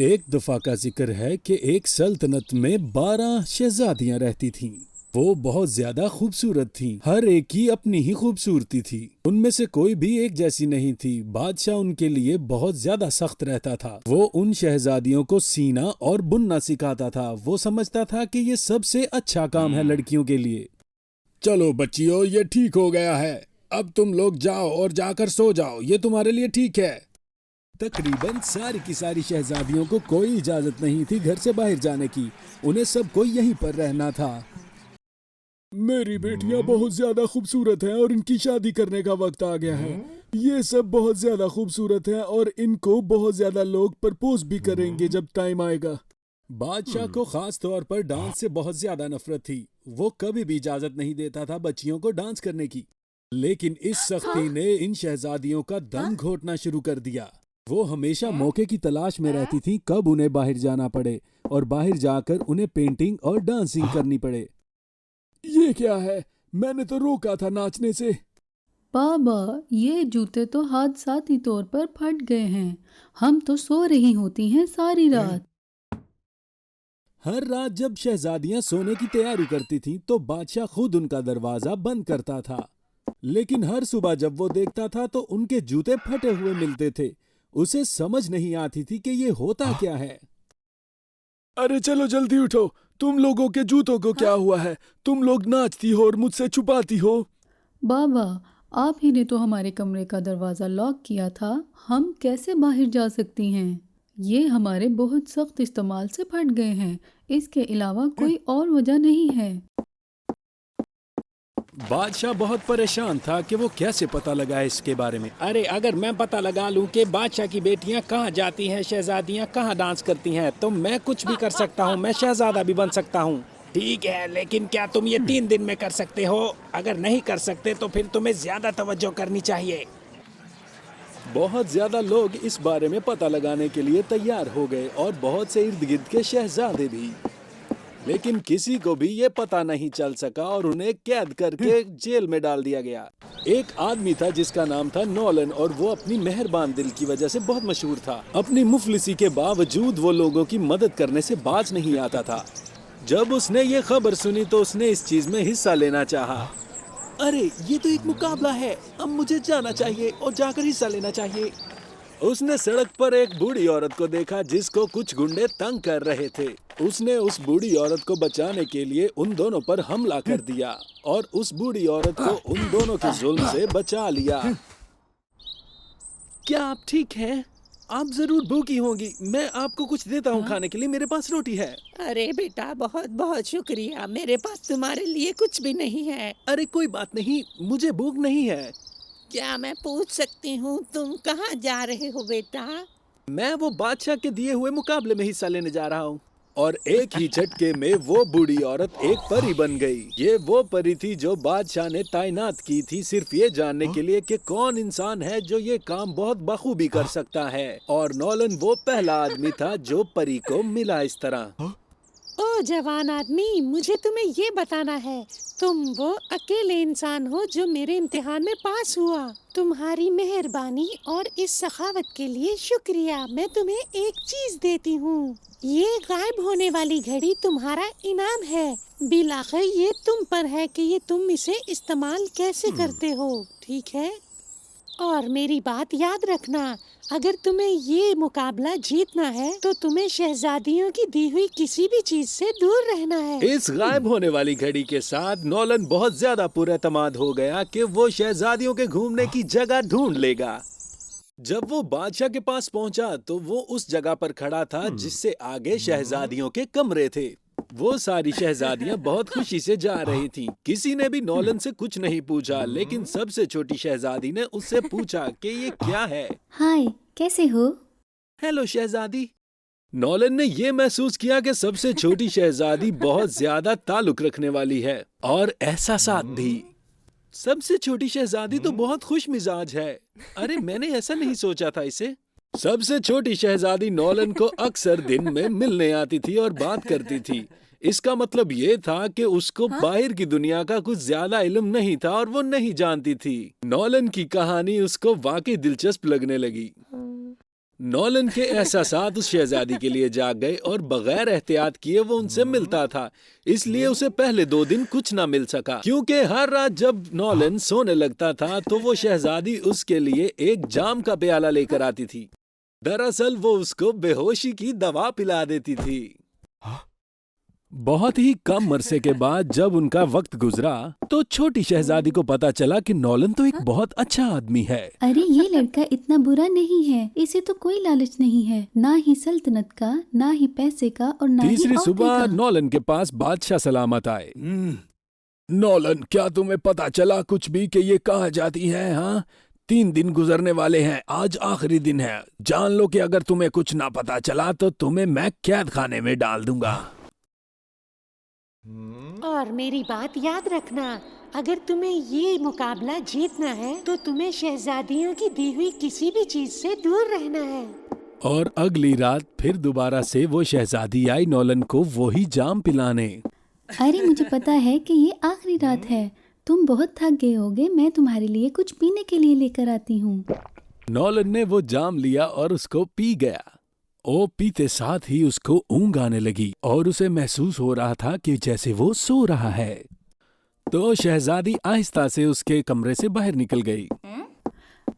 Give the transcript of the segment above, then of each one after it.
एक दफा का जिक्र है कि एक सल्तनत में 12 शहजादियां रहती थीं। वो बहुत ज्यादा खूबसूरत थीं। हर एक की अपनी ही खूबसूरती थी। उनमें से कोई भी एक जैसी नहीं थी। बादशाह उनके लिए बहुत ज्यादा सख्त रहता था। वो उन शहजादियों को सीना और बुनना सिखाता था। वो समझता था कि ये सबसे अच्छा काम है लड़कियों के लिए। चलो बच्चियों, ये ठीक हो गया है। अब तुम लोग जाओ और जाकर सो जाओ। ये तुम्हारे लिए ठीक है। तकरीबन सारी की सारी शहजादियों को कोई इजाजत नहीं थी घर से बाहर जाने की। उन्हें सबको यहीं पर रहना था। मेरी बेटियां बहुत ज्यादा खूबसूरत हैं और इनकी शादी करने का वक्त आ गया है। ये सब बहुत ज्यादा खूबसूरत हैं और इनको बहुत ज्यादा लोग प्रपोज भी करेंगे जब टाइम आएगा। बादशाह को खास तौर पर डांस से बहुत ज्यादा नफरत थी। वो कभी भी इजाजत नहीं देता था बच्चियों को डांस करने की। लेकिन इस सख्ती ने इन शहजादियों का दम घोटना शुरू कर दिया। वो हमेशा मौके की तलाश में रहती थीं कब उन्हें बाहर जाना पड़े और बाहर जाकर उन्हें पेंटिंग और डांसिंग करनी पड़े। ये क्या है? मैंने तो रोका था नाचने से। बाबा, ये जूते तो हादसाती तौर पर फट गए हैं। हम तो सो रही होती हैं सारी रात। हर रात जब शहजादियां सोने की तैयारी करती थीं तो बादशाह खुद उनका दरवाजा बंद करता था। लेकिन हर सुबह जब वो देखता था तो उनके जूते फटे हुए मिलते थे। उसे समझ नहीं आती थी कि ये होता क्या है। अरे चलो जल्दी उठो। तुम लोगों के जूतों को क्या हुआ है? तुम लोग नाचती हो और मुझसे छुपाती हो। बाबा, आप ही ने तो हमारे कमरे का दरवाज़ा लॉक किया था। हम कैसे बाहर जा सकती हैं? ये हमारे बहुत सख्त इस्तेमाल से फट गए हैं। इसके अलावा कोई और वजह नहीं है। बादशाह बहुत परेशान था कि वो कैसे पता लगाए इसके बारे में। अरे अगर मैं पता लगा लूं कि बादशाह की बेटियां कहाँ जाती हैं, शहजादियां कहाँ डांस करती हैं, तो मैं कुछ भी कर सकता हूँ। मैं शहजादा भी बन सकता हूँ। ठीक है, लेकिन क्या तुम ये 3 दिन में कर सकते हो? अगर नहीं कर सकते तो फिर तुम्हें ज्यादा तवज्जो करनी चाहिए। बहुत ज्यादा लोग इस बारे में पता लगाने के लिए तैयार हो गए और बहुत से इर्द गिर्द के शहजादे भी। लेकिन किसी को भी ये पता नहीं चल सका और उन्हें कैद करके जेल में डाल दिया गया। एक आदमी था जिसका नाम था नॉलन और वो अपनी मेहरबान दिल की वजह से बहुत मशहूर था। अपनी मुफलिसी के बावजूद वो लोगों की मदद करने से बाज नहीं आता था। जब उसने ये खबर सुनी तो उसने इस चीज में हिस्सा लेना चाहा। अरे ये तो एक मुकाबला है, अब मुझे जाना चाहिए और जाकर हिस्सा लेना चाहिए। उसने सड़क पर एक बूढ़ी औरत को देखा जिसको कुछ गुंडे तंग कर रहे थे। उसने उस बूढ़ी औरत को बचाने के लिए उन दोनों पर हमला कर दिया और उस बूढ़ी औरत को उन दोनों के जुल्म से बचा लिया। क्या आप ठीक हैं? आप जरूर भूखी होंगी। मैं आपको कुछ देता हूँ खाने के लिए। मेरे पास रोटी है। अरे बेटा, बहुत बहुत शुक्रिया। मेरे पास तुम्हारे लिए कुछ भी नहीं है। अरे कोई बात नहीं, मुझे भूख नहीं है। क्या मैं पूछ सकती हूँ तुम कहाँ जा रहे हो बेटा? मैं वो बादशाह के दिए हुए मुकाबले में हिस्सा लेने जा रहा हूँ। और एक ही झटके में वो बूढ़ी औरत एक परी बन गई। ये वो परी थी जो बादशाह ने तैनात की थी सिर्फ ये जानने के लिए कि कौन इंसान है जो ये काम बहुत बखूबी कर सकता है। और नॉलन वो पहला आदमी था जो परी को मिला इस तरह। ओ जवान आदमी, मुझे तुम्हें ये बताना है, तुम वो अकेले इंसान हो जो मेरे इम्तिहान में पास हुआ। तुम्हारी मेहरबानी और इस सखावत के लिए शुक्रिया। मैं तुम्हें एक चीज देती हूँ। ये गायब होने वाली घड़ी तुम्हारा इनाम है। बिलाखिर ये तुम पर है कि ये तुम इसे इस्तेमाल कैसे करते हो, ठीक है? और मेरी बात याद रखना, अगर तुम्हें ये मुकाबला जीतना है तो तुम्हें शहजादियों की दी हुई किसी भी चीज से दूर रहना है। इस गायब होने वाली घड़ी के साथ नॉलन बहुत ज्यादा पुरएतमाद हो गया कि वो शहजादियों के घूमने की जगह ढूंढ लेगा। जब वो बादशाह के पास पहुंचा तो वो उस जगह पर खड़ा था जिससे आगे शहजादियों के कमरे थे। वो सारी शहजादियां बहुत खुशी से जा रही थीं। किसी ने भी नॉलन से कुछ नहीं पूछा, लेकिन सबसे छोटी शहजादी ने उससे पूछा कि ये क्या है। हाय, कैसे हो? हेलो शहजादी। नॉलन ने ये महसूस किया कि सबसे छोटी शहजादी बहुत ज्यादा ताल्लुक रखने वाली है और एहसासात भी। सबसे छोटी शहजादी तो बहुत खुश मिजाज है। अरे मैंने ऐसा नहीं सोचा था इसे। सबसे छोटी शहजादी नॉलन को अक्सर दिन में मिलने आती थी और बात करती थी। इसका मतलब ये था कि उसको बाहर की दुनिया का कुछ ज्यादा इल्म नहीं था और वो नहीं जानती थी। नॉलन की कहानी उसको वाकई दिलचस्प लगने लगी। नॉलन के एहसासात उस शहजादी के लिए जाग गए और बगैर एहतियात किए वो उनसे मिलता था। इसलिए उसे पहले 2 दिन कुछ ना मिल सका, क्योंकि हर रात जब नॉलन सोने लगता था तो वो शहजादी उसके लिए एक जाम का प्याला लेकर आती थी। दरअसल वो उसको बेहोशी की दवा पिला देती थी। बहुत ही कम अरसे के बाद जब उनका वक्त गुजरा तो छोटी शहजादी को पता चला कि नॉलन तो एक बहुत अच्छा आदमी है। अरे ये लड़का इतना बुरा नहीं है, इसे तो कोई लालच नहीं है, ना ही सल्तनत का, ना ही पैसे का और ना ही तीसरी औहदे सुबह का। नॉलन के पास बादशाह सलामत आए। नॉलन, क्या तुम्हें पता चला कुछ भी कि ये कहाँ जाती है? हाँ, 3 दिन गुजरने वाले हैं, आज आखिरी दिन है। जान लो कि अगर तुम्हें कुछ ना पता चला तो तुम्हें मैं कैद खाने में डाल दूंगा। और मेरी बात याद रखना, अगर तुम्हें ये मुकाबला जीतना है तो तुम्हें शहजादियों की दी हुई किसी भी चीज से दूर रहना है। और अगली रात फिर दोबारा से वो शहजादी आई नॉलन को वही जाम पिलाने। अरे मुझे पता है कि ये आखिरी रात है, तुम बहुत थक गए होगे, मैं तुम्हारे लिए कुछ पीने के लिए लेकर आती हूँ। नॉलन ने वो जाम लिया और उसको पी गया। ओ पीते साथ ही उसको ऊँघ आने लगी और उसे महसूस हो रहा था कि जैसे वो सो रहा है। तो शहजादी आहिस्ता से उसके कमरे से बाहर निकल गई।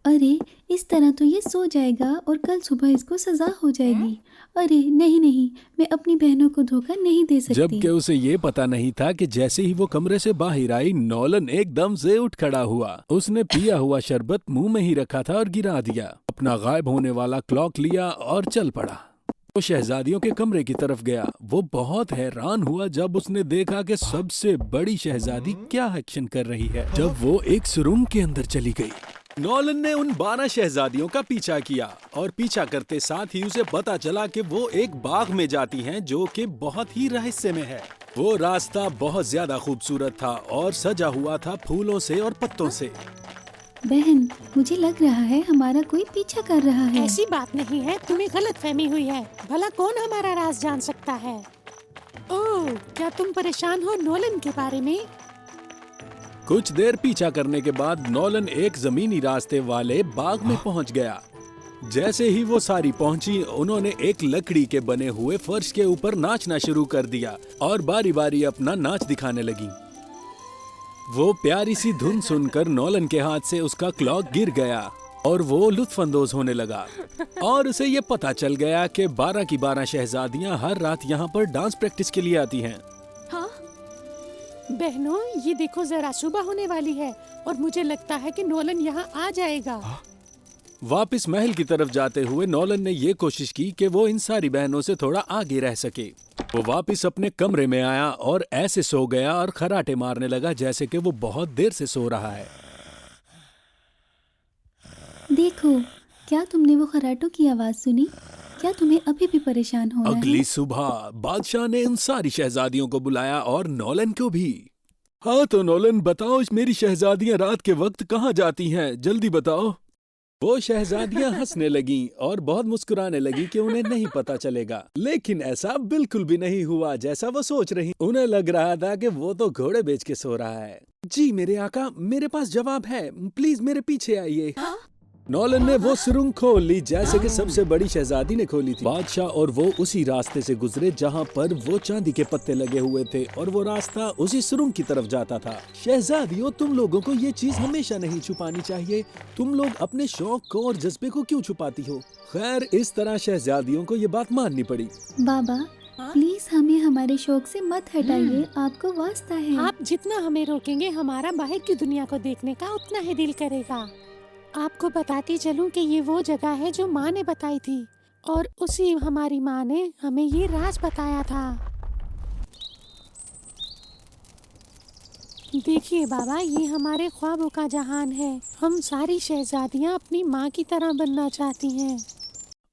अरे इस तरह तो ये सो जाएगा और कल सुबह इसको सजा हो जाएगी। अरे नहीं नहीं, मैं अपनी बहनों को धोखा नहीं दे सकती। जबकि उसे ये पता नहीं था कि जैसे ही वो कमरे से बाहर आई नॉलन एकदम से उठ खड़ा हुआ। उसने पिया हुआ शरबत मुंह में ही रखा था और गिरा दिया, अपना गायब होने वाला क्लॉक लिया और चल पड़ा। वो शहजादियों के कमरे की तरफ गया। वो बहुत हैरान हुआ जब उसने देखा कि सबसे बड़ी शहजादी क्या एक्शन कर रही है। जब वो एक सुरंग के अंदर चली गई, नॉलन ने उन 12 शहजादियों का पीछा किया और पीछा करते साथ ही उसे पता चला कि वो एक बाग में जाती हैं जो कि बहुत ही रहस्य में है। वो रास्ता बहुत ज्यादा खूबसूरत था और सजा हुआ था फूलों से और पत्तों से। बहन, मुझे लग रहा है हमारा कोई पीछा कर रहा है। ऐसी बात नहीं है, तुम्हें गलत फहमी हुई है। भला कौन हमारा राज जान सकता है? ओह, क्या तुम परेशान हो नॉलन के बारे में? कुछ देर पीछा करने के बाद नॉलन एक जमीनी रास्ते वाले बाग में पहुंच गया। जैसे ही वो सारी पहुंची, उन्होंने एक लकड़ी के बने हुए फर्श के ऊपर नाचना शुरू कर दिया और बारी बारी अपना नाच दिखाने लगी। वो प्यारी सी धुन सुनकर नॉलन के हाथ से उसका क्लॉक गिर गया और वो लुत्फानंदोज होने लगा। और उसे ये पता चल गया कि 12 की 12 शहजादियां हर रात यहाँ पर डांस प्रैक्टिस के लिए आती हैं। बहनों, ये देखो, जरा सुबह होने वाली है और मुझे लगता है कि नॉलन यहाँ आ जाएगा। वापस महल की तरफ जाते हुए नॉलन ने ये कोशिश की कि वो इन सारी बहनों से थोड़ा आगे रह सके। वो वापस अपने कमरे में आया और ऐसे सो गया और खराटे मारने लगा जैसे कि वो बहुत देर से सो रहा है। देखो, क्या तुमने वो खराटों की आवाज सुनी? क्या तुम्हें अभी भी परेशान हो रहा है? अगली सुबह बादशाह ने उन सारी शहजादियों को बुलाया और नॉलन को भी। हाँ तो नॉलन, बताओ मेरी शहजादियां रात के वक्त कहाँ जाती हैं, जल्दी बताओ। वो शहजादियां हंसने लगीं और बहुत मुस्कुराने लगी कि उन्हें नहीं पता चलेगा। लेकिन ऐसा बिल्कुल भी नहीं हुआ जैसा वो सोच रही। उन्हें लग रहा था कि वो तो घोड़े बेच के सो रहा है। जी मेरे आका, मेरे पास जवाब है, प्लीज मेरे पीछे आइए। नॉलन ने वो सुरंग खोल ली जैसे कि सबसे बड़ी शहजादी ने खोली थी। बादशाह और वो उसी रास्ते से गुजरे जहाँ पर वो चांदी के पत्ते लगे हुए थे और वो रास्ता उसी सुरंग की तरफ जाता था। शहजादियों, तुम लोगों को ये चीज हमेशा नहीं छुपानी चाहिए। तुम लोग अपने शौक को और जज्बे को क्यों छुपाती हो? खैर, इस तरह शहजादियों को ये बात माननी पड़ी। बाबा, प्लीज हमें हमारे शौक से मत हटाइए, आपको वास्ता है। आप जितना हमें रोकेंगे, हमारा बाहर की दुनिया को देखने का उतना ही दिल करेगा। आपको बताती चलूं कि ये वो जगह है जो माँ ने बताई थी और उसी हमारी माँ ने हमें ये राज बताया था। देखिए बाबा, ये हमारे ख्वाबों का जहान है। हम सारी शहजादियाँ अपनी माँ की तरह बनना चाहती हैं।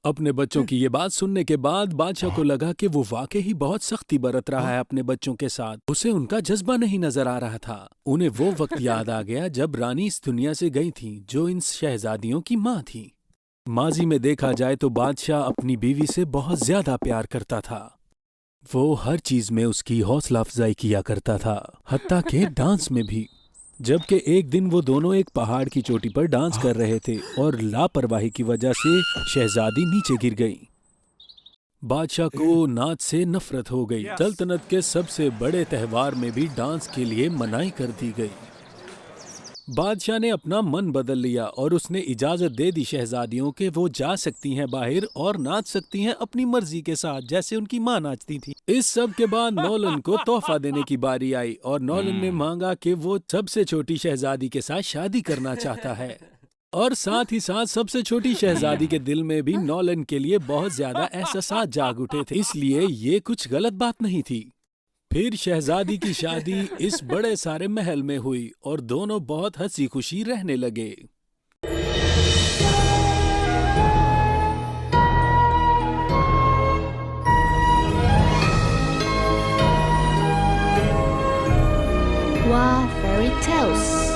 अपने बच्चों की ये बात सुनने के बाद बादशाह को लगा कि वो वाकई ही बहुत सख्ती बरत रहा है अपने बच्चों के साथ। उसे उनका जज्बा नहीं नजर आ रहा था। उन्हें वो वक्त याद आ गया जब रानी इस दुनिया से गई थी, जो इन शहजादियों की माँ थी। माजी में देखा जाए तो बादशाह अपनी बीवी से बहुत ज्यादा प्यार करता था। वो हर चीज में उसकी हौसला अफजाई किया करता था, हत्ता के डांस में भी। जबकि एक दिन वो दोनों एक पहाड़ की चोटी पर डांस कर रहे थे और लापरवाही की वजह से शहजादी नीचे गिर गई। बादशाह को नाच से नफरत हो गई। सल्तनत के सबसे बड़े त्योहार में भी डांस के लिए मनाही कर दी गई। बादशाह ने अपना मन बदल लिया और उसने इजाजत दे दी शहजादियों के वो जा सकती हैं बाहर और नाच सकती हैं अपनी मर्जी के साथ, जैसे उनकी माँ नाचती थी। इस सब के बाद नॉलन को तोहफा देने की बारी आई और नॉलन ने मांगा कि वो सबसे छोटी शहजादी के साथ शादी करना चाहता है। और साथ ही साथ सबसे छोटी शहजादी के दिल में भी नॉलन के लिए बहुत ज्यादा एहसास जाग उठे थे, इसलिए ये कुछ गलत बात नहीं थी। फिर शहजादी की शादी इस बड़े सारे महल में हुई और दोनों बहुत हंसी खुशी रहने लगे। Wow, fairy tales.